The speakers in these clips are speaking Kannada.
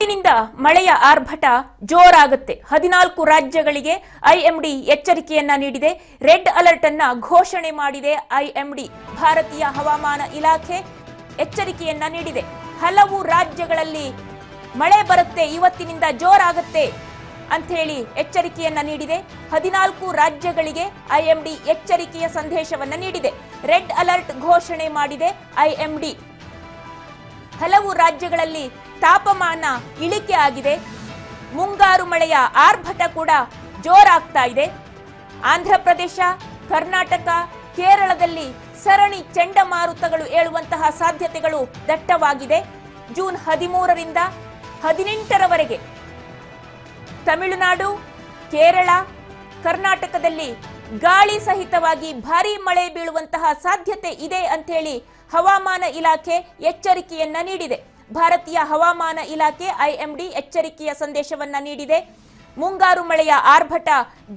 ಇಂದಿನಿಂದ ಮಳೆಯ ಆರ್ಭಟ ಜೋರಾಗುತ್ತೆ. 14 ರಾಜ್ಯಗಳಿಗೆ ಐಎಂಡಿ ಎಚ್ಚರಿಕೆಯನ್ನ ನೀಡಿದೆ. ರೆಡ್ ಅಲರ್ಟ್ ಅನ್ನ ಘೋಷಣೆ ಮಾಡಿದೆ ಐಎಂಡಿ. ಭಾರತೀಯ ಹವಾಮಾನ ಇಲಾಖೆ ಎಚ್ಚರಿಕೆಯನ್ನ ನೀಡಿದೆ. ಹಲವು ರಾಜ್ಯಗಳಲ್ಲಿ ಮಳೆ ಬರುತ್ತೆ, ಇವತ್ತಿನಿಂದ ಜೋರಾಗುತ್ತೆ ಅಂತ ಹೇಳಿ ಎಚ್ಚರಿಕೆಯನ್ನ ನೀಡಿದೆ. 14 ರಾಜ್ಯಗಳಿಗೆ ಐಎಂಡಿ ಎಚ್ಚರಿಕೆಯ ಸಂದೇಶವನ್ನ ನೀಡಿದೆ. ರೆಡ್ ಅಲರ್ಟ್ ಘೋಷಣೆ ಮಾಡಿದೆ ಐಎಂಡಿ. ಹಲವು ರಾಜ್ಯಗಳಲ್ಲಿ ತಾಪಮಾನ ಇಳಿಕೆ ಆಗಿದೆ. ಮುಂಗಾರು ಮಳೆಯ ಆರ್ಭಟ ಕೂಡ ಜೋರಾಗ್ತಾ ಇದೆ. ಆಂಧ್ರ ಪ್ರದೇಶ, ಕರ್ನಾಟಕ, ಕೇರಳದಲ್ಲಿ ಸರಣಿ ಚಂಡಮಾರುತಗಳು ಏಳುವಂತಹ ಸಾಧ್ಯತೆಗಳು ದಟ್ಟವಾಗಿದೆ. ಜೂನ್ 13ರಿಂದ 18ರವರೆಗೆ ತಮಿಳುನಾಡು, ಕೇರಳ, ಕರ್ನಾಟಕದಲ್ಲಿ ಗಾಳಿ ಸಹಿತವಾಗಿ ಭಾರೀ ಮಳೆ ಬೀಳುವಂತಹ ಸಾಧ್ಯತೆ ಇದೆ ಅಂತ ಹೇಳಿ ಹವಾಮಾನ ಇಲಾಖೆ ಎಚ್ಚರಿಕೆಯನ್ನ ನೀಡಿದೆ. ಭಾರತೀಯ ಹವಾಮಾನ ಇಲಾಖೆ ಐಎಂಡಿ ಎಚ್ಚರಿಕೆಯ ಸಂದೇಶವನ್ನ ನೀಡಿದೆ. ಮುಂಗಾರು ಮಳೆಯ ಆರ್ಭಟ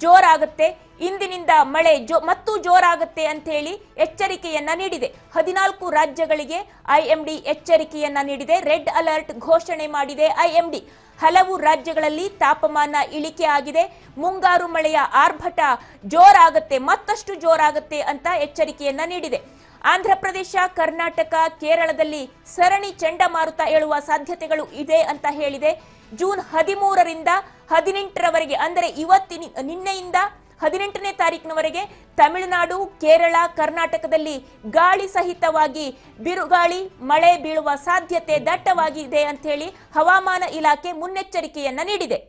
ಜೋರಾಗುತ್ತೆ, ಇಂದಿನಿಂದ ಮಳೆ ಮತ್ತು ಜೋರಾಗುತ್ತೆ ಅಂತ ಹೇಳಿ ಎಚ್ಚರಿಕೆಯನ್ನ ನೀಡಿದೆ. 14 ರಾಜ್ಯಗಳಿಗೆ ಐಎಂಡಿ ಎಚ್ಚರಿಕೆಯನ್ನ ನೀಡಿದೆ. ರೆಡ್ ಅಲರ್ಟ್ ಘೋಷಣೆ ಮಾಡಿದೆ ಐಎಂಡಿ. ಹಲವು ರಾಜ್ಯಗಳಲ್ಲಿ ತಾಪಮಾನ ಇಳಿಕೆ ಆಗಿದೆ. ಮುಂಗಾರು ಮಳೆಯ ಆರ್ಭಟ ಜೋರಾಗುತ್ತೆ, ಮತ್ತಷ್ಟು ಜೋರಾಗುತ್ತೆ ಅಂತ ಎಚ್ಚರಿಕೆಯನ್ನ ನೀಡಿದೆ. ಆಂಧ್ರ ಪ್ರದೇಶ, ಕರ್ನಾಟಕ, ಕೇರಳದಲ್ಲಿ ಸರಣಿ ಚಂಡಮಾರುತ ಏಳುವ ಸಾಧ್ಯತೆಗಳು ಇದೆ ಅಂತ ಹೇಳಿದೆ. ಜೂನ್ 13ರಿಂದ 18ರವರೆಗೆ ಅಂದರೆ ನಿನ್ನೆಯಿಂದ 18ನೇ ತಾರೀಕಿನವರೆಗೆ ತಮಿಳುನಾಡು, ಕೇರಳ, ಕರ್ನಾಟಕದಲ್ಲಿ ಗಾಳಿ ಸಹಿತವಾಗಿ ಬಿರುಗಾಳಿ ಮಳೆ ಬೀಳುವ ಸಾಧ್ಯತೆ ದಟ್ಟವಾಗಿದೆ ಅಂತ ಹೇಳಿ ಹವಾಮಾನ ಇಲಾಖೆ ಮುನ್ನೆಚ್ಚರಿಕೆಯನ್ನ ನೀಡಿದೆ.